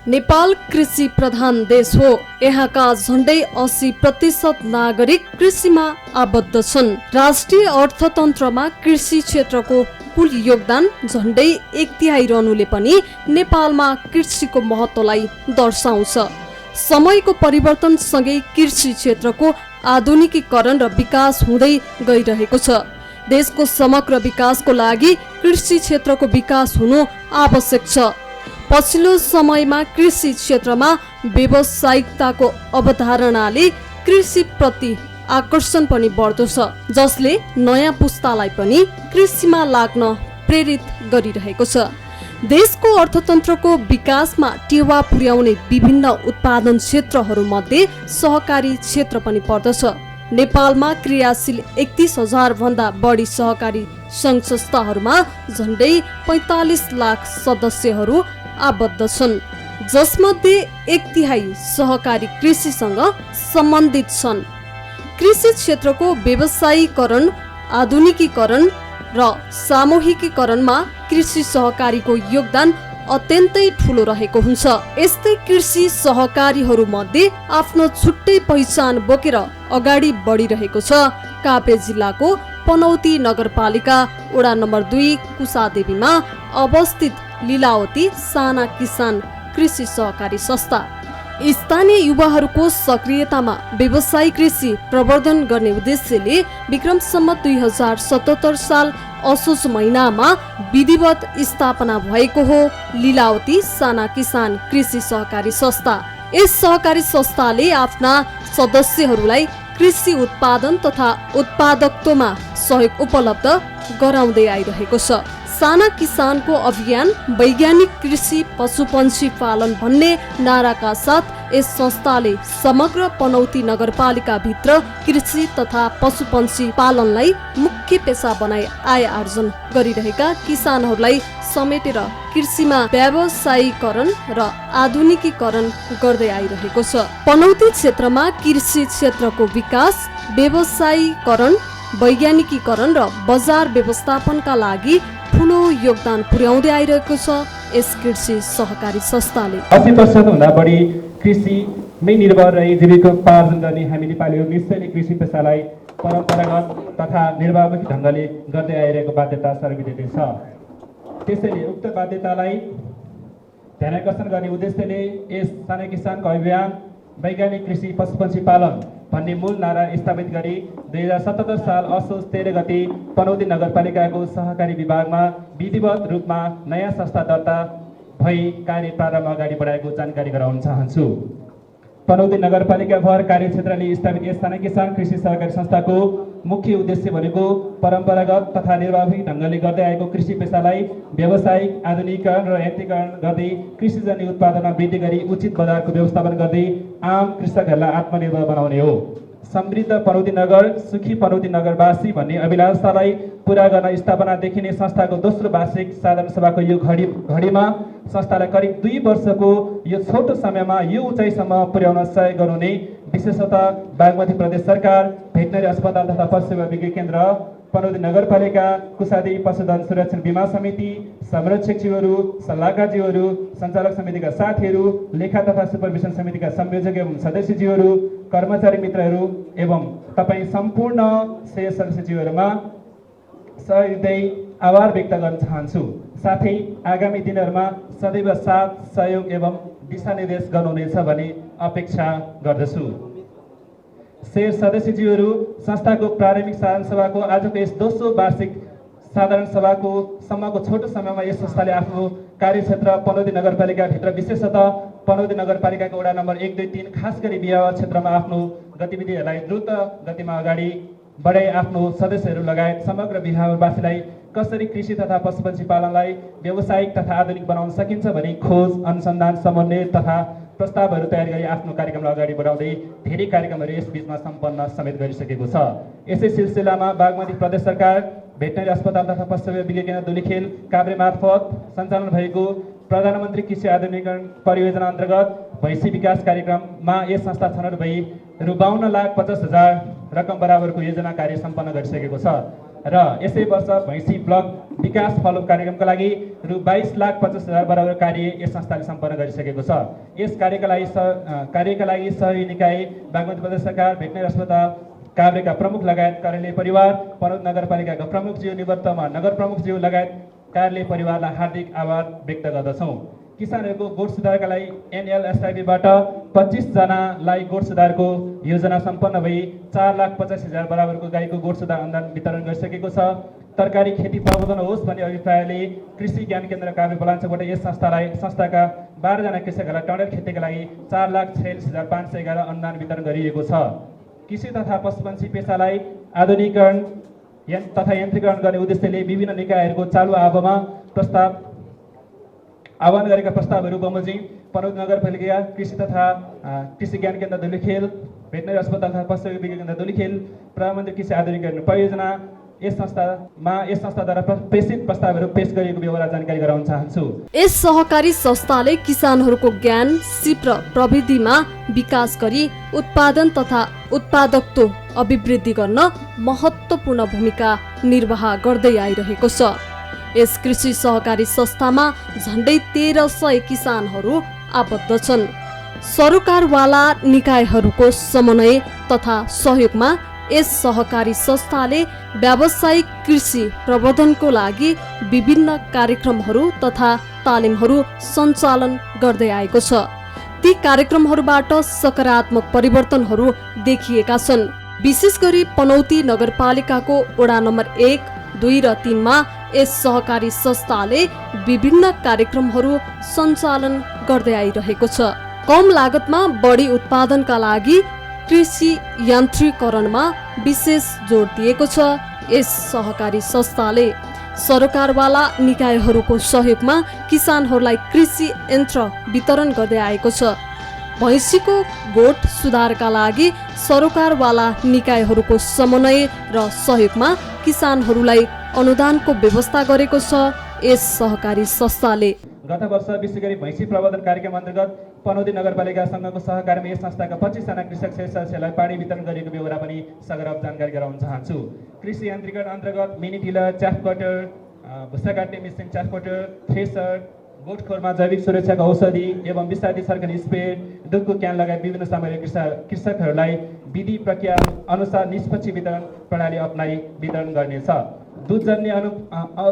नेपाल कृषि प्रधान देश हो। यहाँका झण्डै 80% नागरिक कृषिमा आबद्ध छन्। राष्ट्रिय अर्थतन्त्रमा कृषि क्षेत्रको कुल योगदान झण्डै 1/3 रहनुले पनि नेपालमा कृषिको महत्त्वलाई दर्शाउँछ। समयको परिवर्तनसँगै कृषि क्षेत्रको आधुनिकीकरण र विकास हुँदै गइरहेको छ। देशको समग्र विकासको लागि कृषि क्षेत्रको विकास हुनु आवश्यक छ। पछिल्लो समयमा कृषि क्षेत्रमा व्यावसायिकताको अवधारणाले कृषिप्रति आकर्षण पनि बढ्दो छ, जसले नयाँ पुस्तालाई पनि कृषिमा लाग्न प्रेरित गरिरहेको छ। देशको अर्थतन्त्रको विकासमा टेवा पुर्याउने विभिन्न उत्पादन क्षेत्रहरूमध्ये सहकारी क्षेत्र पनि पर्दछ। नेपालमा क्रियाशील 31,000 भन्दा बढी सहकारी सङ्घ संस्थाहरूमा झण्डै 45 लाख सदस्यहरू आबद्ध छन्, जसमध्ये 1/3 सहकारी कृषिसँग सम्बन्धित छन्। कृषि क्षेत्रको व्यवसायीकरण, आधुनिकीकरण र सामूहिकीकरणमा कृषि सहकारीको योगदान अत्यन्तै ठुलो रहेको हुन्छ। यस्तै कृषि सहकारीहरू मध्ये आफ्नो छुट्टै पहिचान बोकेर अगाडि बढिरहेको छ काभ्रे जिल्लाको पनौती नगरपालिका वडा नम्बर 2 कुसादेवीमा अवस्थित लीलावती साना किसान कृषि सहकारी संस्था। स्थानीय युवाहरूको सक्रियतामा व्यवसायिक कृषि प्रवर्धन गर्ने उद्देश्यले विक्रम सम्मत 2077 साल असोज महिनामा विधिवत स्थापना भएको हो लीलावती साना किसान कृषि सहकारी संस्था। यस सहकारी संस्थाले आफ्ना सदस्यहरूलाई कृषि उत्पादन तथा उत्पादकत्वमा सहयोग उपलब्ध गराउँदै आइरहेको छ। साना किसानको अभियान वैज्ञानिक कृषि पशुपन्छी पालन भन्ने नाराका साथ यस संस्थाले समग्र पनौती नगरपालिका भित्र कृषि तथा पशुपन्छी पालनलाई मुख्य पेशा बनाई आय आर्जन गरिरहेका किसानहरूलाई समेटेर कृषिमा व्यावसायीकरण र आधुनिकीकरण गर्दै आइरहेको छ। पनौती क्षेत्रमा कृषि क्षेत्रको विकास, व्यावसायीकरण, वैज्ञानिकीकरण र बजार व्यवस्थापनका लागि ठुलो योगदान पुर्याउँदै आइरहेको छ यस कृषि सहकारी संस्थाले। 80% भन्दा बढी कृषिमै निर्भर रही जीविकोपार्जन गर्ने हामी नेपालीहरू निश्चय नै कृषि पेसालाई परम्परागत तथा निर्वाहमुखी ढङ्गले गर्दै आइरहेको बाध्यता सर्वविदित छ। त्यसैले उक्त बाध्यतालाई ध्यानाकर्षण गर्ने उद्देश्यले यस साना किसानको अभियान वैज्ञानिक कृषि पशुपन्छी पालन भन्ने मूल नारा स्थापित गरी 2077 साल असोज 13 गते पनौती नगरपालिकाको सहकारी विभागमा विधिवत रूपमा नयाँ संस्था दर्ता भई कार्य प्रारम्भ अगाडि बढाएको जानकारी गराउन चाहन्छु। पनौती नगरपालिका भर कार्यक्षेत्रले स्थापित यस साना किसान कृषि सहकारी संस्थाको मुख्य उद्देश्य भनेको परम्परागत तथा निर्वाहमुखी ढङ्गले गर्दै आएको कृषि पेसालाई व्यावसायिक आधुनिकीकरण र यन्त्रीकरण गर्दै कृषिजन्य उत्पादनमा वृद्धि गरी उचित बजारको व्यवस्थापन गर्दै आम कृषकहरूलाई आत्मनिर्भर बनाउने हो। समृद्ध पनौती नगर, सुखी पनौती नगरवासी भन्ने अभिलाषालाई पूरा गर्न स्थापना देखिने संस्थाको दोस्रो वार्षिक साधारण सभाको यो घडीमा संस्थालाई करिब 2 वर्षको यो छोटो समयमा यो उचाइसम्म पुर्याउन सहयोग गराउने विशेषतः बागमती प्रदेश सरकार, भेटनरी अस्पताल तथा पशु सेवा विज्ञान केन्द्र, पनौती नगरपालिका, कुसादेवी पशुधन सुरक्षण बीमा समिति, संरक्षकज्यूहरू, सल्लाहकारज्यूहरू, सञ्चालक समितिका साथीहरू, लेखा तथा सुपरभिजन समितिका संयोजक एवं सदस्यज्यूहरू, कर्मचारी मित्रहरू एवं तपाईँ सम्पूर्ण शेष सदस्यज्यूहरूमा सहृदय आभार व्यक्त गर्न चाहन्छु। साथै आगामी दिनहरूमा सदैव साथ, सहयोग एवं दिशानिर्देश गर्नुहुनेछ भन्ने अपेक्षा गर्दछु। शेष सदस्यज्यूहरू, संस्थाको प्रारम्भिक साधारण सभाको आजको यस दोस्रो वार्षिक साधारण सभाको सम्मको छोटो समयमा यस संस्थाले आफ्नो कार्यक्षेत्र पनौती नगरपालिकाभित्र विशेषतः पनौती नगरपालिकाको वडा नम्बर 1, 2, 3 खास गरी बिहावा क्षेत्रमा आफ्नो गतिविधिहरूलाई द्रुत गतिमा अगाडि बढाई आफ्नो सदस्यहरू लगायत समग्र बिहारवासीलाई कसरी कृषि तथा पशुपन्छी पालनलाई व्यावसायिक तथा आधुनिक बनाउन सकिन्छ भनी खोज, अनुसन्धान, समन्वय तथा प्रस्तावहरू तयार गरी आफ्नो कार्यक्रमलाई अगाडि बढाउँदै धेरै कार्यक्रमहरू यस बीचमा सम्पन्न समेत गरिसकेको छ। यसै सिलसिलामा बागमती प्रदेश सरकार, भेटनरी अस्पताल तथा पशु सेवा विज्ञान केन्द्र दुलीखेल काभ्रे मार्फत सञ्चालन भएको प्रधानमन्त्री कृषि आधुनिकीकरण परियोजना अन्तर्गत भैँसी विकास कार्यक्रममा यस संस्था छनौट भई रु 52,50,000 रकम बराबरको योजना कार्य सम्पन्न गरिसकेको छ। र यसै वर्ष भैँसी ब्लक विकास फलोप कार्यक्रमका लागि रु 22,50,000 बराबर कार्य यस संस्थाले सम्पन्न गरिसकेको छ। यस कार्यका लागि सहयोगी निकाय बागमती प्रदेश सरकार, भेटनेरी अस्पताल काभ्रेका प्रमुख लगायत कार्यालय परिवार, पनौत नगरपालिकाका प्रमुखज्यू, निवर्तमान नगर प्रमुखज्यू लगायत कार्यालय परिवारलाई हार्दिक आभार व्यक्त गर्दछौँ। किसानहरूको गोठ सुधारका लागि NLSIB-बाट 25 जनालाई गोठ सुधारको योजना सम्पन्न भई 4,85,000 बराबरको गाईको गोठ सुधार अनुदान वितरण गरिसकेको छ। तरकारी खेती प्रवर्धन होस् भन्ने अभिप्रायले कृषि ज्ञान केन्द्र काभ्रे बलाञ्चोकबाट यस संस्थाका 12 जना कृषकहरूलाई टन्डर खेतीका लागि 4,46,511 अनुदान वितरण गरिएको छ। कृषि तथा पशुपन्छी पेसालाई आधुनिकीकरण तथा यन्त्रीकरण गर्ने उद्देश्यले विभिन्न निकायहरूको चालु आवाहमा आह्वान गरेका प्रस्तावहरू बमोजिम पनौत नगरपालिका, कृषि ज्ञान केन्द्र धुलीखेल, भेटनेरी अस्पताल तथा पशु विज्ञान केन्द्र धुलीखेल, प्रधानमन्त्री कृषि आधुनिकीकरण परियोजना यस संस्थाद्वारा प्रेषित प्रस्तावहरू पेश गरिएको बेहोरा जानकारी गराउन चाहन्छु। यस सहकारी संस्थाले किसानहरूको ज्ञान, सिप र प्रविधिमा विकास गरी उत्पादन तथा उत्पादकत्व अभिवृद्धि गर्न महत्त्वपूर्ण भूमिका निर्वाह गर्दै आइरहेको छ। यस कृषि सहकारी संस्थामा झण्डै 1300 किसानहरू आबद्ध छन्। सरकारवाला निकायहरूको समन्वय तथा सहयोगमा यस सहकारी संस्थाले व्यावसायिक कृषि प्रवर्धनको लागि विभिन्न कार्यक्रमहरू तथा तालिमहरू सञ्चालन गर्दै आएको छ। ती कार्यक्रमहरूबाट सकारात्मक परिवर्तनहरू देखिएका छन्। विशेष गरी पनौती नगरपालिकाको वडा नम्बर 1, 2 र 3 मा यस सहकारी संस्थाले विभिन्न कार्यक्रमहरू सञ्चालन गर्दै आइरहेको छ। कम लागतमा बढी उत्पादनका लागि कृषि यान्त्रिकरणमा विशेष जोड दिएको छ। यस सहकारी संस्थाले सरकारवाला निकायहरूको सहयोगमा किसानहरूलाई कृषि यन्त्र वितरण गर्दै आएको छ। भैँसीको गोठ सुधारका लागि सरकारवाला निकायहरूको समन्वय र सहयोगमा किसानहरूलाई अनुदानको व्यवस्था गरेको छ यस सहकारी संस्थाले। गत वर्ष विशेष गरी भैँसी प्रवर्धन कार्यक्रम अन्तर्गत पनौती नगरपालिकासँगको सहकार्यमा यस संस्थाका 25 जना कृषक सदस्यहरूलाई पानी वितरण गरिएको बेहोरा पनि सगरब जानकारी गराउन चाहन्छु। कृषि यान्त्रिकरण अन्तर्गत मिनी टिलर, च्याफ कटर, भुस्सा काट्ने मेसिन, च्याफ कटर, थ्रेसर, गोठखोरमा जैविक सुरक्षाको औषधि एवं विषादी सर्कन स्प्रे, दुधको क्यान लगायत विभिन्न सामग्री कृषकहरूलाई विधि प्रक्रिया अनुसार निष्पक्ष वितरण प्रणाली अपनाई वितरण गर्नेछ। दुधजन्य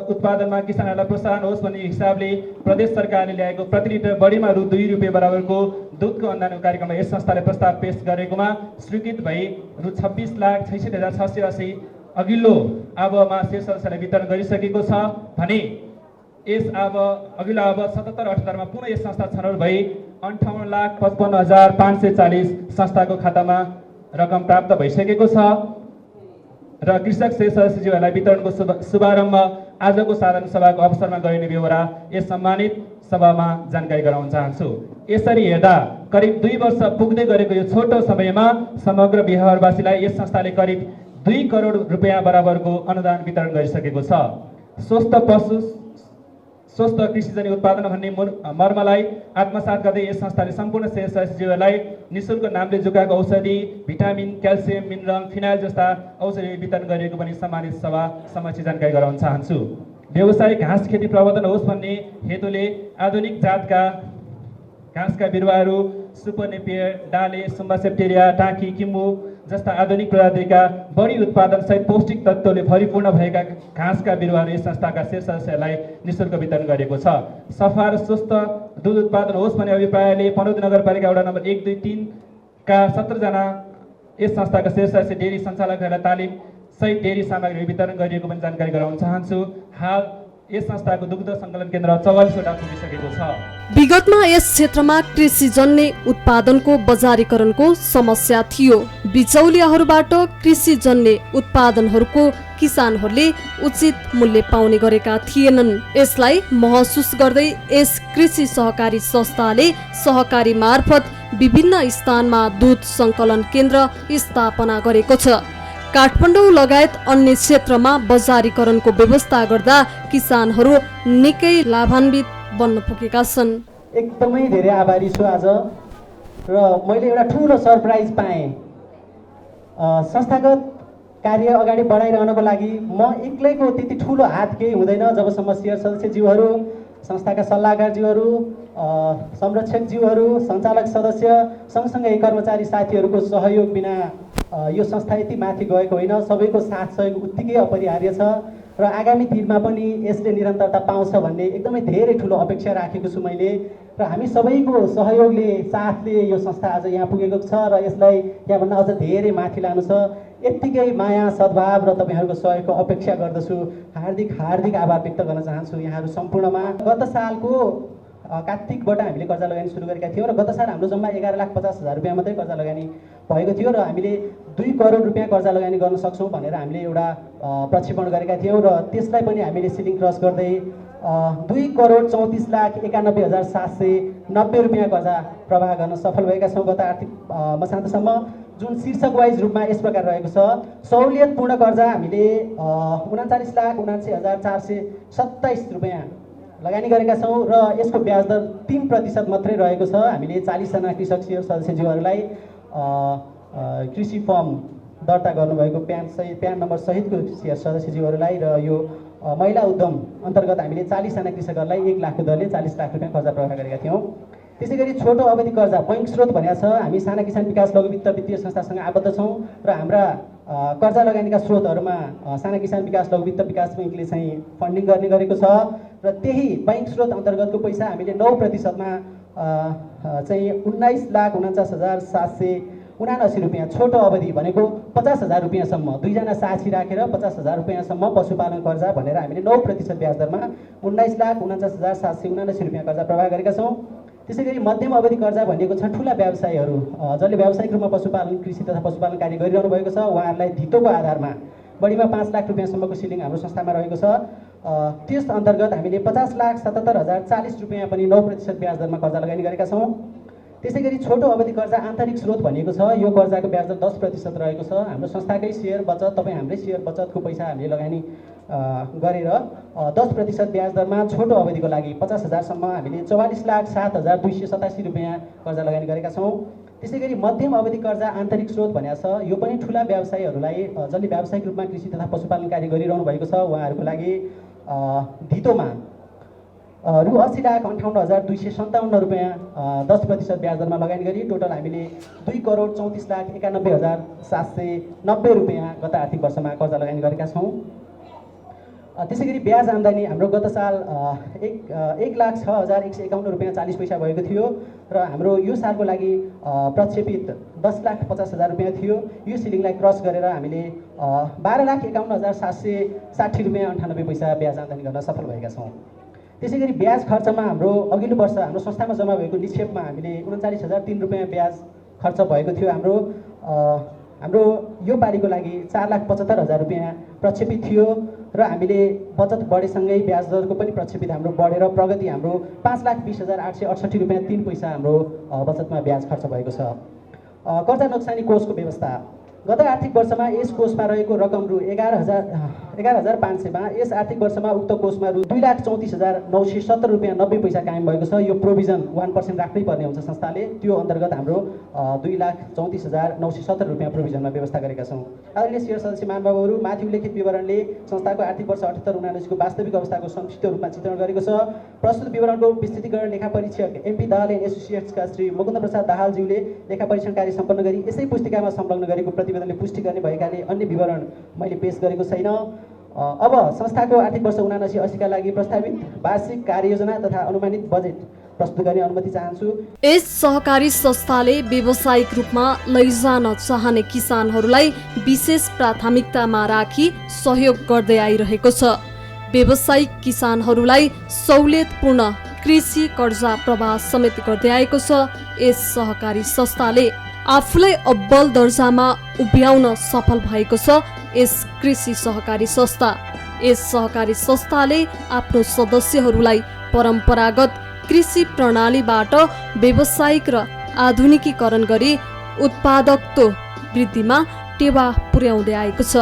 उत्पादनमा किसानहरूलाई प्रोत्साहन होस् भन्ने हिसाबले प्रदेश सरकारले ल्याएको प्रति लिटर बढीमा रु 2 रुपियाँ बराबरको दुधको अनुदान कार्यक्रममा यस संस्थाले प्रस्ताव पेश गरेकोमा स्वीकृत भई रु 26,66,680 अघिल्लो आवाहमा शेष सदस्यलाई वितरण गरिसकेको छ भने यस अघिल्लो आवाह 77-78 मा पुनः यस संस्था छनौट भई 58,55,540 संस्थाको खातामा रकम प्राप्त भइसकेको छ र कृषक सदस्यज्यूहरूलाई वितरणको शुभारम्भ आजको साधारण सभाको अवसरमा गरिने बेहोरा यस सम्मानित सभामा जानकारी गराउन चाहन्छु। यसरी हेर्दा करिब 2 वर्ष पुग्दै गरेको यो छोटो समयमा समग्र बिहारवासीलाई यस संस्थाले करिब 2 करोड रुपियाँ बराबरको अनुदान वितरण गरिसकेको छ। स्वस्थ कृषिजन्य उत्पादन भन्ने मर्मलाई आत्मसात गर्दै यस संस्थाले सम्पूर्ण सदस्यज्यूहरूलाई निःशुल्क नामले जुकाएको औषधि, भिटामिन, क्याल्सियम, मिनरल, फिनाइल जस्ता औषधि वितरण गरिएको पनि सम्मानित सभा समक्ष जानकारी गराउन चाहन्छु। व्यावसायिक घाँस खेती प्रवर्धन होस् भन्ने हेतुले आधुनिक जातका घाँसका बिरुवाहरू, सुपर नेपियर, डाले, सुम्बा सेप्टेरिया, टाँकी, किम्बु जस्ता आधुनिक प्रजातिका बढी उत्पादन सहित पौष्टिक तत्त्वले भरिपूर्ण भएका घाँसका बिरुवाहरू यस संस्थाका शीर्ष सदस्यहरूलाई निःशुल्क वितरण गरेको छ। सफा र स्वस्थ दुध उत्पादन होस् भन्ने अभिप्रायले पनौती नगरपालिका वडा नम्बर 1, 2, 3 का 17 जना यस संस्थाका शीर्ष सदस्य डेरी सञ्चालकहरूलाई तालिम सहित डेरी सामग्री वितरण गरिएको पनि जानकारी गराउन चाहन्छु। हाल यस संस्थाको दुग्ध सङ्कलन केन्द्र 44 वटा पुगिसकेको छ। विगतमा यस क्षेत्रमा कृषिजन्य उत्पादनको बजारीकरणको समस्या थियो। बिचौलियाहरूबाट कृषिजन्य उत्पादनहरूको किसानहरूले उचित मूल्य पाउने गरेका थिएनन्। यसलाई महसुस गर्दै यस कृषि सहकारी संस्थाले सहकारी मार्फत विभिन्न स्थानमा दूध सङ्कलन केन्द्र स्थापना गरेको छ। काठमाडौँ लगायत अन्य क्षेत्रमा बजारीकरणको व्यवस्था गर्दा किसानहरू निकै लाभान्वित बन्न पुगेका छन्। एकदमै धेरै आभारी छु आज र मैले एउटा ठुलो सरप्राइज पाएँ। संस्थागत कार्य अगाडि बढाइरहनको लागि म एक्लैको त्यति ठुलो हात केही हुँदैन जबसम्म सेयर सदस्यज्यूहरू, संस्थाका सल्लाहकारज्यूहरू, संरक्षकज्यूहरू, सञ्चालक सदस्य सँगसँगै कर्मचारी साथीहरूको सहयोग बिना यो संस्था यति माथि गएको होइन। सबैको साथ सहयोग उत्तिकै अपरिहार्य छ र आगामी दिनमा पनि यसले निरन्तरता पाउँछ भन्ने एकदमै धेरै ठुलो अपेक्षा राखेको छु मैले। र हामी सबैको सहयोगले, साथले यो संस्था आज यहाँ पुगेको छ र यसलाई यहाँभन्दा अझ धेरै माथि लानु छ। यत्तिकै माया, सद्भाव र तपाईँहरूको सहयोगको अपेक्षा गर्दछु। हार्दिक हार्दिक आभार व्यक्त गर्न चाहन्छु यहाँहरू सम्पूर्णमा। गत सालको कार्तिकबाट हामीले कर्जा लगानी सुरु गरेका थियौँ र गत साल हाम्रो जम्मा 11,50,000 रुपियाँ मात्रै कर्जा लगानी भएको थियो र हामीले 2 करोड रुपियाँ कर्जा लगानी गर्न सक्छौँ भनेर हामीले एउटा प्रक्षेपण गरेका थियौँ र त्यसलाई पनि हामीले सिलिङ क्रस गर्दै 2,34,91,790 रुपियाँ कर्जा प्रवाह गर्न सफल भएका छौँ गत आर्थिक मसान्तसम्म, जुन शीर्षक वाइज रूपमा यस प्रकार रहेको छ। सहुलियतपूर्ण कर्जा हामीले 39,79,427 रुपियाँ लगानी गरेका छौँ र यसको ब्याज दर 3% मात्रै रहेको छ। हामीले 40जना कृषक सेयर सदस्यज्यूहरूलाई कृषि फर्म दर्ता गर्नुभएको प्यान नम्बर सहितको सेयर सदस्यज्यूहरूलाई र यो महिला उद्यम अन्तर्गत हामीले 40जना कृषकहरूलाई 1 लाखको दरले 40 लाख रुपियाँ कर्जा प्रवाह गरेका थियौँ। त्यसै गरी छोटो अवधि कर्जा बैङ्क स्रोत भनेको छ। हामी साना किसान विकास लघु वित्त वित्तीय संस्थासँग आबद्ध छौँ र हाम्रा कर्जा लगानीका स्रोतहरूमा साना किसान विकास लघु वित्त विकास बैङ्कले चाहिँ फन्डिङ गर्ने गरेको छ र त्यही बैङ्क स्रोत अन्तर्गतको पैसा हामीले 9%मा चाहिँ 19,49,779 रुपियाँ, छोटो अवधि भनेको 50,000 रुपियाँसम्म, 2 जना साक्षी राखेर 50,000 रुपियाँसम्म पशुपालन कर्जा भनेर हामीले 9% ब्याज दरमा 19,49,779 रुपियाँ कर्जा प्रवाह गरेका छौँ। त्यसै गरी मध्यम अवधि कर्जा भनेको छ ठुला व्यवसायीहरू जसले व्यावसायिक रूपमा पशुपालन, कृषि तथा पशुपालन कार्य गरिरहनु भएको छ, उहाँहरूलाई धितोको आधारमा बढीमा 5 लाख रुपियाँसम्मको सिलिङ हाम्रो संस्थामा रहेको छ। त्यस अन्तर्गत हामीले 50,77,040 रुपियाँ पनि 9% ब्याज दरमा कर्जा लगानी गरेका छौँ। त्यसै गरी छोटो अवधि कर्जा आन्तरिक स्रोत भनेको छ। यो कर्जाको ब्याज दर 10% रहेको छ। हाम्रो संस्थाकै सेयर बचत, तपाईँ हाम्रै सेयर बचतको पैसा हामीले लगानी गरेर 10% ब्याज दरमा छोटो अवधिको लागि 50,000सम्म हामीले 44,07,287 रुपियाँ कर्जा लगानी गरेका छौँ। त्यसै गरी मध्यम अवधि कर्जा आन्तरिक स्रोत भनेको छ। यो पनि ठुला व्यवसायीहरूलाई जसले व्यावसायिक रूपमा कृषि तथा पशुपालन कार्य गरिरहनु भएको छ, उहाँहरूको लागि धितोमा रु 80,58,257 रुपियाँ 10% ब्याज दरमा लगानी गरी टोटल हामीले 2,34,91,790 रुपियाँ गत आर्थिक वर्षमा कर्जा लगानी गरेका छौँ। त्यसै गरी ब्याज आम्दानी हाम्रो गत साल 1,06,151 रुपियाँ 40 पैसा भएको थियो र हाम्रो यो सालको लागि प्रक्षेपित 10,50,000 रुपियाँ थियो। यो सिलिङलाई क्रस गरेर हामीले 12,51,760 रुपियाँ 98 पैसा ब्याज आम्दानी गर्न सफल भएका छौँ। त्यसै गरी ब्याज खर्चमा हाम्रो अघिल्लो वर्ष हाम्रो संस्थामा जम्मा भएको निक्षेपमा हामीले 39,003 रुपियाँ ब्याज खर्च भएको थियो। हाम्रो यो पालिको लागि 4,75,000 रुपियाँ प्रक्षेपित थियो र हामीले बचत बढेसँगै ब्याज दरको पनि प्रक्षेपित हाम्रो बढेर प्रगति हाम्रो 5,20,868 रुपियाँ 3 पैसा हाम्रो बचतमा ब्याज खर्च भएको छ। कर्जा नोक्सानी कोषको व्यवस्था गत आर्थिक वर्षमा यस कोषमा रहेको रकम रु 11,500मा यस आर्थिक वर्षमा उक्त कोषमा रु 2,34,970 रुपियाँ 90 पैसा कायम भएको छ। यो प्रोभिजन 1% राख्नै पर्ने हुन्छ संस्थाले। त्यो अन्तर्गत हाम्रो 2,34,970 रुपियाँ प्रोभिजनमा व्यवस्था गरेका छौँ। आदरणीय सेयर सदस्य महानुभावहरू, माथि उल्लेखित विवरणले संस्थाको आर्थिक वर्ष 78-79 को वास्तविक अवस्थाको संक्षिप्त रूपमा चित्रण गरेको छ। प्रस्तुत विवरणको विस्तृतीकरण लेखा परीक्षक MP दाहाल एन्ड एसोसिएट्सका श्री मुकुन्द प्रसाद दाहालज्यूले लेखा परीक्षण कार्य सम्पन्न गरी यसै पुस्तिकामा संलग्न गरेको प्रतिवेदनले पुष्टि गर्ने भएकाले अन्य विवरण मैले पेश गरेको छैन। अब संस्थाको आर्थिक वर्ष 79-80 का लागि प्रस्तावित वार्षिक कार्ययोजना तथा अनुमानित बजेट प्रस्तुत गर्ने अनुमति चाहन्छु। यस सहकारी संस्थाले व्यावसायिक रूपमा लैजान चाहने किसानहरूलाई विशेष प्राथमिकतामा राखी सहयोग गर्दै आइरहेको छ। व्यावसायिक किसानहरूलाई सहुलियतपूर्ण कृषि कर्जा प्रवाह समेत गर्दै आएको छ। यस सहकारी संस्थाले आफूलाई अब्बल दर्जामा उभ्याउन सफल भएको छ। यस कृषि सहकारी संस्था यस सहकारी संस्थाले आफ्नो सदस्यहरूलाई परम्परागत कृषि प्रणालीबाट व्यावसायिक र आधुनिकीकरण गरी उत्पादकत्व वृद्धिमा टेवा पुर्याउँदै आएको छ।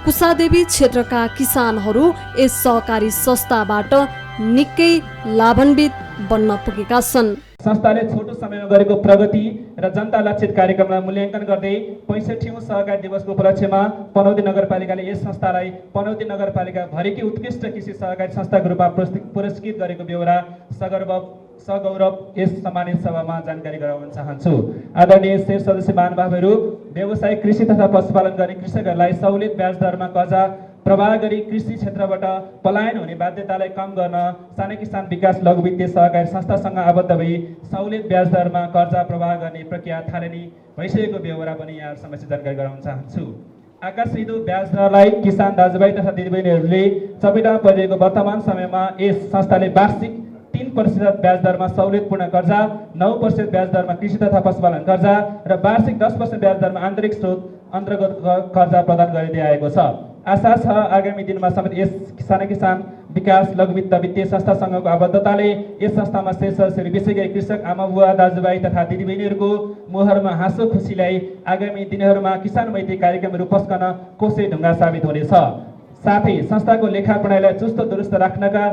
कुसादेवी क्षेत्रका किसानहरू यस सहकारी संस्थाबाट निकै लाभान्वित बन्न पुगेका छन्। संस्थाले छोटो समयमा गरेको प्रगति र जनता लक्षित कार्यक्रमलाई मूल्याङ्कन गर्दै 65औं सहकारी दिवसको उपलक्ष्यमा पनौती नगरपालिकाले यस संस्थालाई पनौती नगरपालिका भरिकै उत्कृष्ट कृषि सहकारी संस्थाको रूपमा पुरस्कृत गरेको बेहोरा सगौरव यस सम्मानित सभामा जानकारी गराउन चाहन्छु। आदरणीय शेर सदस्य महानुभावहरू, व्यवसायिक कृषि तथा पशुपालन गर्ने कृषकहरूलाई सहुलियत ब्याज दरमा कर्जा प्रवाह गरी कृषि क्षेत्रबाट पलायन हुने बाध्यतालाई कम गर्न साना किसान विकास लघु वित्तीय सहकारी संस्थासँग आबद्ध भई सहुलियत ब्याज दरमा कर्जा प्रवाह गर्ने प्रक्रिया थालनी भइसकेको बेहोरा पनि यहाँ समस्या जानकारी गराउन चाहन्छु। आकाशसिधो ब्याज दरलाई किसान दाजुभाइ तथा दिदीबहिनीहरूले चपेटामा परिरहेको वर्तमान समयमा यस संस्थाले वार्षिक 3% ब्याज दरमा सहुलियतपूर्ण कर्जा, 9% ब्याज दरमा कृषि तथा पशुपालन कर्जा र वार्षिक 10% ब्याज दरमा आन्तरिक स्रोत अन्तर्गत कर्जा प्रदान गरिँदै आएको छ। आशा छ आगामी दिनमा समेत यस साना किसान विकास लघु वित्तीय संस्थासँगको आबद्धताले यस संस्थामा शेष सदस्यहरू विशेष गरी कृषक आमा बुवा दाजुभाइ तथा दिदीबहिनीहरूको मुहारमा हाँसो खुसीलाई आगामी दिनहरूमा किसान मैत्री कार्यक्रमहरू पस्कन कोसे ढुङ्गा साबित हुनेछ। साथै संस्थाको लेखा प्रणालीलाई चुस्त दुरुस्त राख्नका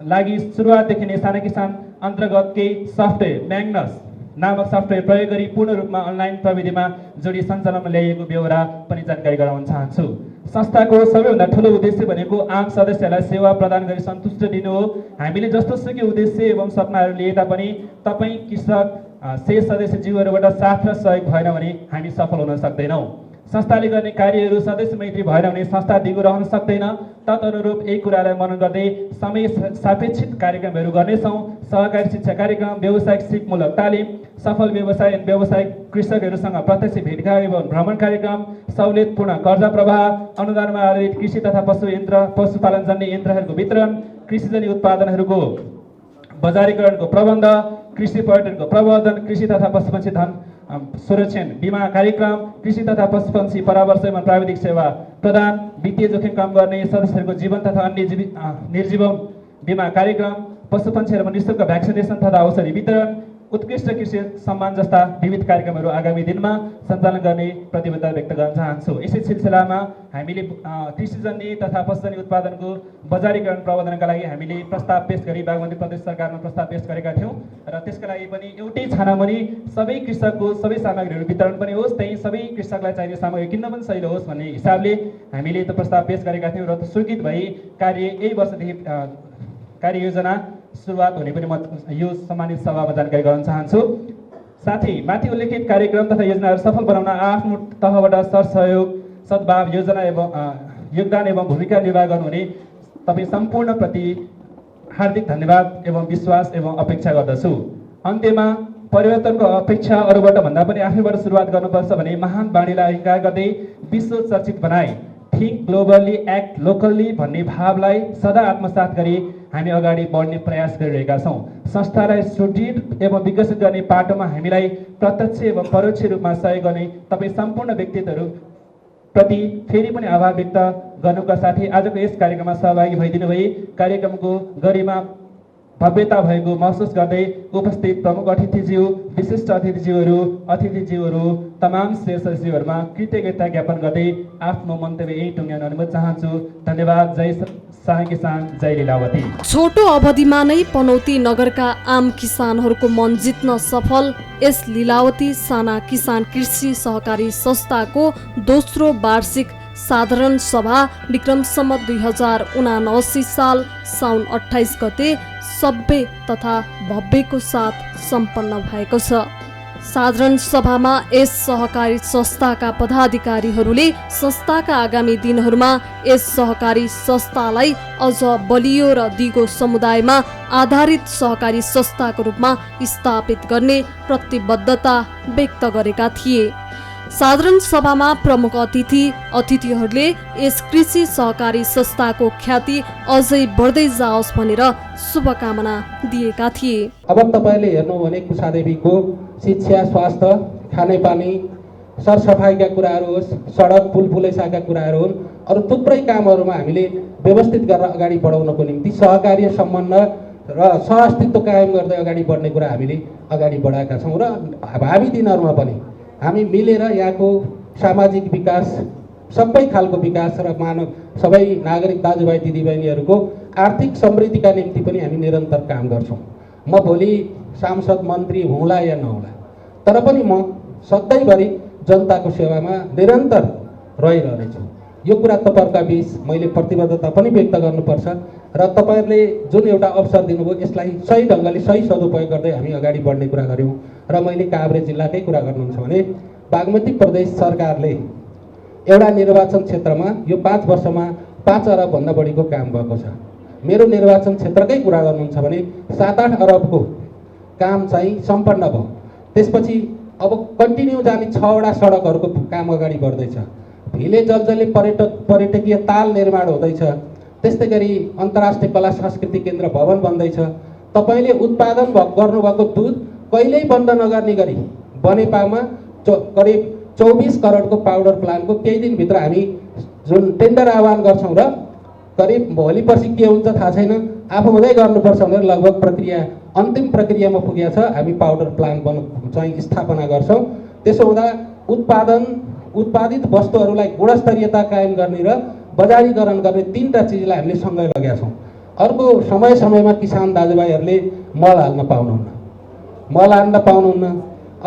लागि सुरुवातदेखि नै साना किसान अन्तर्गतकै सफ्टवेयर म्याग्नस नामक सफ्टवेयर प्रयोग गरी पूर्ण रूपमा अनलाइन प्रविधिमा जोडी सञ्चालनमा ल्याइएको बेहोरा पनि जानकारी गराउन चाहन्छु। संस्थाको सबैभन्दा ठुलो उद्देश्य भनेको आम सदस्यहरूलाई सेवा प्रदान गरी सन्तुष्ट दिनु हो। हामीले जस्तो सुकै उद्देश्य एवं सपनाहरू लिए तापनि तपाईँ कृषक शेष सदस्यज्यूहरूबाट साथ र सहयोग भएन भने हामी सफल हुन सक्दैनौँ। संस्थाले गर्ने कार्यहरू सदस्य मैत्री भएन भने संस्था दिगो रहन सक्दैन। तदनुरूप यही कुरालाई मनन गर्दै समय सापेक्षित कार्यक्रमहरू गर्नेछौँ। सहकारी शिक्षा कार्यक्रम, व्यावसायिक सिपमूलक तालिम, सफल व्यावसायिक कृषकहरूसँग प्रत्यक्ष भेटघाट एवं भ्रमण कार्यक्रम, सहुलियतपूर्ण कर्जा प्रवाह, अनुदानमा आधारित कृषि तथा पशुपालन जन्य यन्त्रहरूको वितरण, कृषिजन्य उत्पादनहरूको बजारीकरणको प्रबन्ध, कृषि पर्यटनको प्रवर्धन, कृषि तथा पशुपक्षी धन संरक्षण बीमा कार्यक्रम, कृषि तथा पशुपक्षी परामर्श एवं प्राविधिक सेवा प्रदान, वित्तीय जोखिम कम गर्ने सदस्यहरूको जीवन तथा अन्य निर्जीवन बीमा कार्यक्रम, पशुपक्षीहरूमा निःशुल्क भ्याक्सिनेसन तथा औषधि वितरण, उत्कृष्ट कृषि सम्मान जस्ता विविध कार्यक्रमहरू आगामी दिनमा सञ्चालन गर्ने प्रतिबद्धता व्यक्त गर्न चाहन्छु। यसै सिलसिलामा हामीले कृषिजन्य तथा पशुजन्य उत्पादनको बजारीकरण प्रबन्धनका लागि हामीले प्रस्ताव पेश गरी बागमती प्रदेश सरकारमा प्रस्ताव पेश गरेका थियौँ र त्यसका लागि पनि एउटै छानामुनि सबै कृषकको सबै सामग्रीहरू वितरण पनि होस्, त्यही सबै कृषकलाई चाहिने सामग्री किन्न पनि सजिलो होस् भन्ने हिसाबले हामीले त्यो प्रस्ताव पेश गरेका थियौँ र स्वीकृत भई कार्य यही वर्षदेखि कार्ययोजना सुरुवात हुने पनि म यो सम्मानित सभामा जानकारी गराउन चाहन्छु। साथै माथि उल्लेखित कार्यक्रम तथा योजनाहरू सफल बनाउन आफ्नो तहबाट सरसहयोग सद्भाव योगदान एवं भूमिका निर्वाह गर्नुहुने तपाईँ सम्पूर्णप्रति हार्दिक धन्यवाद एवं विश्वास एवं अपेक्षा गर्दछु। अन्त्यमा परिवर्तनको अपेक्षा अरूबाट भन्दा पनि आफैबाट सुरुवात गर्नुपर्छ भने महान बाणीलाई अङ्गीकार गर्दै विश्व चर्चित बनाए थिङ्क ग्लोबल्ली एक्ट लोकल्ली भन्ने भावलाई सदा आत्मसात गरी हामी अगाडि बढ्ने प्रयास गरिरहेका छौँ। संस्थालाई सुदृढ एवं विकसित गर्ने पाटोमा हामीलाई प्रत्यक्ष एवं परोक्ष रूपमा सहयोग गर्ने तपाईँ सम्पूर्ण व्यक्तित्वहरू प्रति फेरि पनि आभार व्यक्त गर्नुका साथै आजको यस कार्यक्रममा सहभागी भइदिनु भई कार्यक्रमको गरिमा भव्यता भएको महसुस गर्दै उपस्थित प्रमुख अतिथिज्यू, विशिष्ट अतिथिज्यूहरू तमाम सदस्यहरूमा कृतज्ञता ज्ञापन गर्दै आफ्नो मन्तव्य यही टुङ्ग्याउन अनुमति चाहन्छु। धन्यवाद। जय साना किसान, जय लीलावती। छोटो अवधिमा नै पनौती नगरका आम किसानहरूको मन जित्न सफल यस लीलावती साना किसान कृषि सहकारी संस्थाको दोस्रो वार्षिक साधारण सभा विक्रम सम्वत 2079 साल साउन 28 गते सभ्य तथा भव्यको साथ सम्पन्न भएको छ। साधारण सभामा यस सहकारी संस्थाका पदाधिकारीहरूले संस्थाका आगामी दिनहरूमा यस सहकारी संस्थालाई अझ बलियो र दिगो समुदायमा आधारित सहकारी संस्थाको रूपमा स्थापित गर्ने प्रतिबद्धता व्यक्त गरेका थिए। साधारण सभामा प्रमुख अतिथिहरूले यस कृषि सहकारी संस्थाको ख्याति अझै बढ्दै जाओस् भनेर शुभकामना दिएका थिए। अब तपाईँले हेर्नु भने कुसादेवीको शिक्षा, स्वास्थ्य, खानेपानी, सरसफाइका कुराहरू होस्, सडक पुल पुलैसाका कुराहरू हुन्, अरू थुप्रै कामहरूमा हामीले व्यवस्थित गरेर अगाडि बढाउनको निम्ति सहकार्य सम्बन्ध र सहअस्तित्व कायम गर्दै अगाडि बढ्ने कुरा हामीले अगाडि बढाएका छौँ र भावी दिनहरूमा पनि हामी मिलेर यहाँको सामाजिक विकास, सबै खालको विकास र सबै नागरिक दाजुभाइ दिदीबहिनीहरूको आर्थिक समृद्धिका निम्ति पनि हामी निरन्तर काम गर्छौँ। म भोलि सांसद मन्त्री हुँला या नहुँला, तर पनि म सधैँभरि जनताको सेवामा निरन्तर रहिरहनेछु। यो कुरा तपाईँहरूका बीच मैले प्रतिबद्धता पनि व्यक्त गर्नुपर्छ र तपाईँहरूले जुन एउटा अवसर दिनुभयो यसलाई सही ढङ्गले सही सदुपयोग गर्दै हामी अगाडि बढ्ने कुरा गऱ्यौँ। र मैले काभ्रे जिल्लाकै कुरा गर्नुहुन्छ भने बागमती प्रदेश सरकारले एउटा निर्वाचन क्षेत्रमा यो 5 वर्षमा 5 अरबभन्दा बढीको काम भएको छ। मेरो निर्वाचन क्षेत्रकै कुरा गर्नुहुन्छ भने 7-8 अरबको काम चाहिँ सम्पन्न भयो। त्यसपछि अब कन्टिन्यू जाने 6वटा सडकहरूको काम अगाडि बढ्दैछ। भिले जलजले पर्यटकीय ताल निर्माण हुँदैछ। त्यस्तै गरी अन्तर्राष्ट्रिय कला संस्कृति केन्द्र भवन बन्दैछ। तपाईँले उत्पादन गर्नुभएको दुध कहिल्यै बन्द नगर्ने गरी बनेपामा करिब 24 करोडको पाउडर प्लान्टको केही दिनभित्र हामी जुन टेन्डर आह्वान गर्छौँ र करिब भोलि पर्सि के हुन्छ थाहा छैन, आफू हुँदै गर्नुपर्छ भनेर लगभग प्रक्रिया अन्तिम प्रक्रियामा पुगेको छ। हामी पाउडर प्लान्ट चाहिँ स्थापना गर्छौँ। त्यसो हुँदा उत्पादित वस्तुहरूलाई गुणस्तरीयता कायम गर्ने र बजारीकरण गर्ने 3टा चिजलाई हामीले सँगै लगेका छौँ। अर्को समयमा किसान दाजुभाइहरूले मल हाल्न पाउनुहुन्न।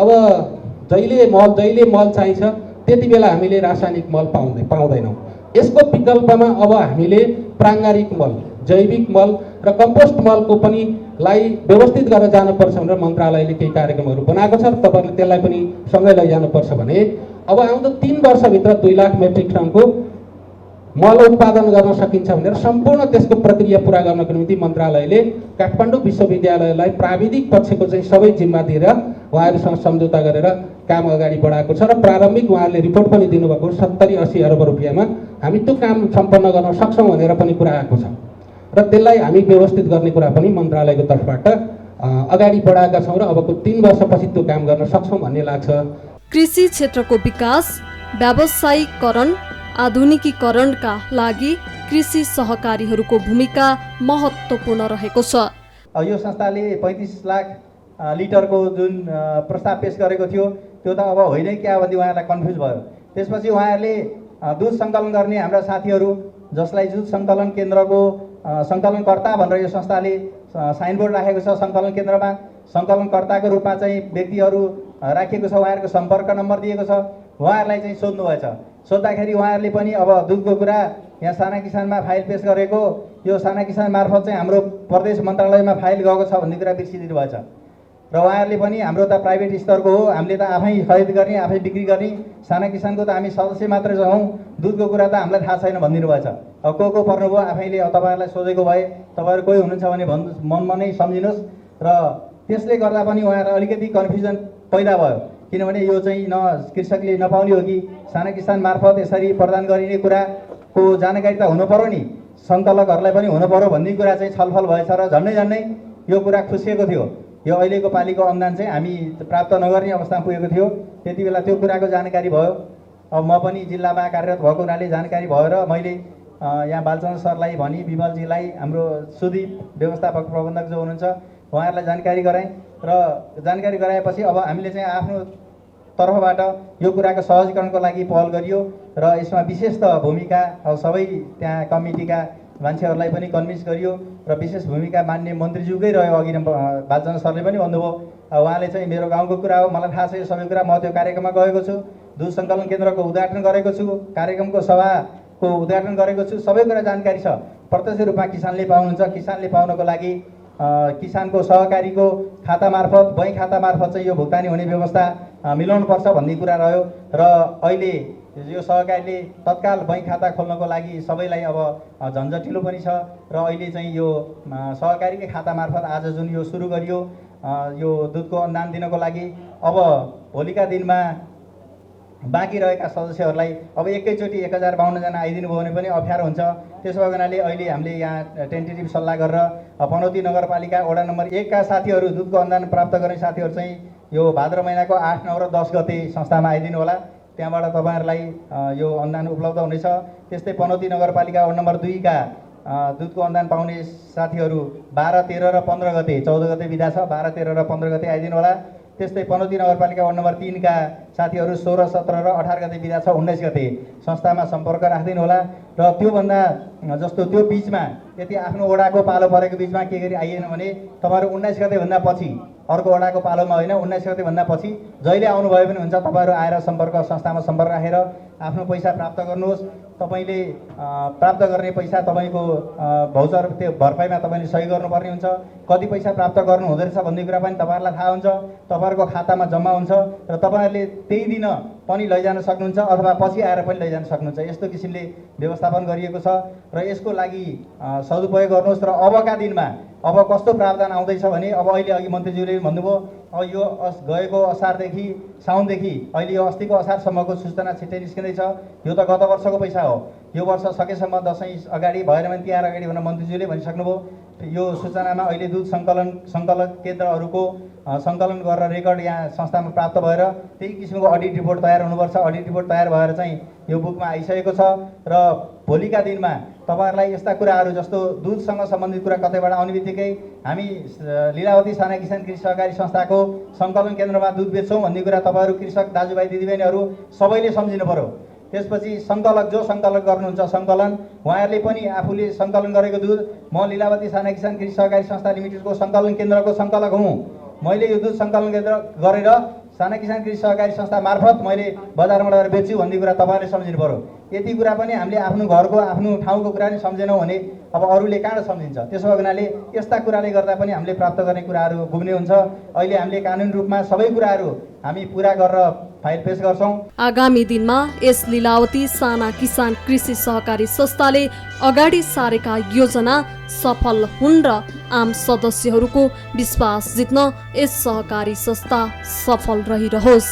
अब जहिले मल चाहिन्छ त्यति बेला हामीले रासायनिक मल पाउँदैनौँ। यसको विकल्पमा अब हामीले प्राङ्गारिक मल, जैविक मल र कम्पोस्ट मलको पनि लाई व्यवस्थित गरेर जानुपर्छ भनेर मन्त्रालयले केही कार्यक्रमहरू बनाएको छ। तपाईँहरूले त्यसलाई पनि सँगै लैजानुपर्छ भने अब आउँदो 3 वर्षभित्र 2 लाख मेट्रिक टनको मल उत्पादन गर्न सकिन्छ भनेर सम्पूर्ण त्यसको प्रक्रिया पुरा गर्नको निम्ति मन्त्रालयले काठमाडौँ विश्वविद्यालयलाई प्राविधिक पक्षको चाहिँ सबै जिम्मा दिएर उहाँहरूसँग सम्झौता गरेर काम अगाडि बढाएको छ र प्रारम्भिक उहाँहरूले रिपोर्ट पनि दिनुभएको 70-80 अरब रुपियाँमा हामी त्यो काम सम्पन्न गर्न सक्छौँ भनेर पनि कुरा आएको छ र त्यसलाई हामी व्यवस्थित गर्ने कुरा पनि मन्त्रालयको तर्फबाट अगाडि बढाएका छौँ र अबको 3 वर्षपछि त्यो काम गर्न सक्छौँ भन्ने लाग्छ। कृषि क्षेत्रको विकास, व्यावसायिकरण, आधुनिकीकरणका लागि कृषि सहकारीहरूको भूमिका महत्त्वपूर्ण रहेको छ। यो संस्थाले 35 लाख लिटरको जुन प्रस्ताव पेश गरेको थियो त्यो त अब होइन क्या भन्ने उहाँहरूलाई कन्फ्युज भयो। त्यसपछि उहाँहरूले दुध सङ्कलन गर्ने हाम्रा साथीहरू जसलाई दुध सङ्कलन केन्द्रको सङ्कलनकर्ता भनेर यो संस्थाले साइनबोर्ड राखेको छ, सङ्कलन केन्द्रमा सङ्कलनकर्ताको रूपमा चाहिँ व्यक्तिहरू राखिएको छ, उहाँहरूको सम्पर्क नम्बर दिएको छ। उहाँहरूलाई चाहिँ सोध्नुभएछ। सोद्धाखेरि उहाँहरूले पनि अब दुधको कुरा यहाँ साना किसानमा फाइल पेश गरेको, यो साना किसान मार्फत चाहिँ हाम्रो प्रदेश मन्त्रालयमा फाइल गएको छ भन्ने कुरा बिर्सिदिनु भएछ र उहाँहरूले पनि हाम्रो त प्राइभेट स्तरको हो, हामीले त आफै खरिद गर्ने, आफै बिक्री गर्ने, साना किसानको त हामी सदस्य मात्रै छौँ, दुधको कुरा त हामीलाई थाहा छैन भनिदिनु भएछ। अब को पर्नुभयो आफैले तपाईँहरूलाई सोधेको भए तपाईँहरू कोही हुनुहुन्छ भने मनमा नै सम्झिनुहोस्। र त्यसले गर्दा पनि उहाँहरूलाई अलिकति कन्फ्युजन पैदा भयो, किनभने यो चाहिँ न कृषकले नपाउने हो कि साना किसान मार्फत यसरी प्रदान गरिने कुराको जानकारी त हुनु पर्यो नि, सङ्कलकहरूलाई पनि हुनु पर्यो भन्ने कुरा चाहिँ छलफल भएछ र झन्डै यो कुरा खुसिएको थियो। यो अहिलेको पालिको अनुदान चाहिँ हामी प्राप्त नगर्ने अवस्थामा पुगेको थियो। त्यति बेला त्यो कुराको जानकारी भयो। अब म पनि जिल्लामा कार्यरत भएको हुनाले जानकारी भयो र मैले यहाँ बालचन्द्र सरलाई भनी, विमलजीलाई, हाम्रो सुदीप व्यवस्थापक प्रबन्धक जो हुनुहुन्छ उहाँहरूलाई जानकारी गराएँ र जानकारी गराएपछि अब हामीले चाहिँ आफ्नो तर्फबाट यो कुराको सहजीकरणको लागि पहल गरियो र यसमा विशेष त भूमिका सबै त्यहाँ कमिटीका मान्छेहरूलाई पनि कन्भिन्स गरियो र विशेष भूमिका मान्य मन्त्रीज्यूकै रह्यो। अघि बालचन्द्र सरले पनि भन्नुभयो, उहाँले चाहिँ मेरो गाउँको कुरा हो, मलाई थाहा छ यो सबै कुरा, म त्यो कार्यक्रममा गएको छु, दुध सङ्कलन केन्द्रको उद्घाटन गरेको छु, कार्यक्रमको सभाको उद्घाटन गरेको छु, सबै कुरा जानकारी छ। प्रत्यक्ष रूपमा किसानले पाउनुहुन्छ। किसानले पाउनको लागि किसानको सहकारीको खाता मार्फत, बैङ्क खाता मार्फत चाहिँ यो भुक्तानी हुने व्यवस्था मिलाउनुपर्छ भन्ने कुरा रह्यो र अहिले यो सहकारीले तत्काल बैङ्क खाता खोल्नको लागि सबैलाई अब झन्झटिलो पनि छ र अहिले चाहिँ यो सहकारीकै खाता मार्फत आज जुन यो सुरु गरियो यो दुधको अनुदान दिनको लागि, अब भोलिका दिनमा बाँकी रहेका सदस्यहरूलाई अब एकैचोटि 1052 जना आइदिनु भयो भने पनि अप्ठ्यारो हुन्छ। त्यसो भएको हुनाले अहिले हामीले यहाँ टेन्टेटिभ सल्लाह गरेर पनौती नगरपालिका वडा नम्बर 1 का साथीहरू, दुधको अनुदान प्राप्त गर्ने साथीहरू चाहिँ यो भाद्र महिनाको 8, 9 र 10 गते संस्थामा आइदिनु होला। त्यहाँबाट तपाईँहरूलाई यो अनुदान उपलब्ध हुनेछ। त्यस्तै पनौती नगरपालिका वडा नम्बर 2 का दुधको अनुदान पाउने साथीहरू 12, 13 र 15 गते, 14 गते बिदा छ, 12, 13 र 15 गते आइदिनु होला। त्यस्तै पनौती नगरपालिका वडा नम्बर 3 का साथीहरू 16, 17 र 18 गते बिदा छ, 19 गते संस्थामा सम्पर्क राखिदिनु होला र त्योभन्दा जस्तो त्यो बिचमा यदि आफ्नो वडाको पालो परेको बिचमा के गरी आइएन भने तपाईँहरू 19 गतेभन्दा पछि अर्को वडाको पालोमा होइन 19 गतेभन्दा पछि जहिले आउनुभयो पनि हुन्छ। तपाईँहरू आएर संस्थामा सम्पर्क राखेर आफ्नो पैसा प्राप्त गर्नुहोस्। तपाईँले प्राप्त गर्ने पैसा तपाईँको भौचर त्यो भरपाईमा तपाईँले सही गर्नुपर्ने हुन्छ। कति पैसा प्राप्त गर्नु हुँदो रहेछ भन्ने कुरा पनि तपाईँहरूलाई थाहा हुन्छ, तपाईँहरूको खातामा जम्मा हुन्छ र तपाईँहरूले त्यही दिन पनि लैजान सक्नुहुन्छ अथवा पछि आएर पनि लैजान सक्नुहुन्छ। यस्तो किसिमले व्यवस्थापन गरिएको छ र यसको लागि सदुपयोग गर्नुहोस्। र अबका दिनमा अब कस्तो प्रावधान आउँदैछ भने अब अहिले अघि मन्त्रीज्यूले भन्नुभयो अब यो गएको असारदेखि साउनदेखि अहिले यो अस्तिको असारसम्मको सूचना छिट्टै निस्किँदैछ। यो त गत वर्षको पैसा हो। यो वर्ष सकेसम्म दसैँ अगाडि भएन भने तिहार अगाडि भनेर मन्त्रीज्यूले भनिसक्नुभयो। यो सूचनामा अहिले दुध सङ्कलन केन्द्रहरूको सङ्कलन गरेर रेकर्ड यहाँ संस्थामा प्राप्त भएर त्यही किसिमको अडिट रिपोर्ट तयार हुनुपर्छ। अडिट रिपोर्ट तयार भएर चाहिँ यो बुकमा आइसकेको छ र भोलिका दिनमा तपाईँहरूलाई यस्ता कुराहरू जस्तो दुधसँग सम्बन्धित कुरा कतैबाट आउने बित्तिकै हामी लीलावती साना किसान कृषि सहकारी संस्थाको सङ्कलन केन्द्रमा दुध बेच्छौँ भन्ने कुरा तपाईँहरू कृषक दाजुभाइ दिदीबहिनीहरू सबैले सम्झिनु पर्यो। त्यसपछि सङ्कलक जो सङ्कलन गर्नुहुन्छ सङ्कलन उहाँहरूले पनि आफूले सङ्कलन गरेको दुध म लीलावती साना किसान कृषि सहकारी संस्था लिमिटेडको सङ्कलन केन्द्रको सङ्कलक हुँ, मैले यो दुध सङ्कलन केन्द्र गरेर साना किसान कृषि सहकारी संस्था मार्फत मैले बजारमा लगेर बेच्छु भन्ने कुरा तपाईँहरूले सम्झिनु पर्यो। यति कुरा पनि हामीले आफ्नो घरको आफ्नो ठाउँको कुरा नै सम्झेनौँ भने अब अरूले कहाँ सम्झिन्छ। त्यसो भएको हुनाले यस्ता कुराले गर्दा पनि हामीले प्राप्त गर्ने कुराहरू गुम्ने हुन्छ। अहिले हामीले कानुनी रूपमा सबै कुराहरू हामी पुरा गरेर फाइल पेश गर्छौँ। आगामी दिनमा यस लीलावती साना किसान कृषि सहकारी संस्थाले अगाडि सारेका योजना सफल हुन् र आम सदस्यहरूको विश्वास जित्न यस सहकारी संस्था सफल रहिरहोस्।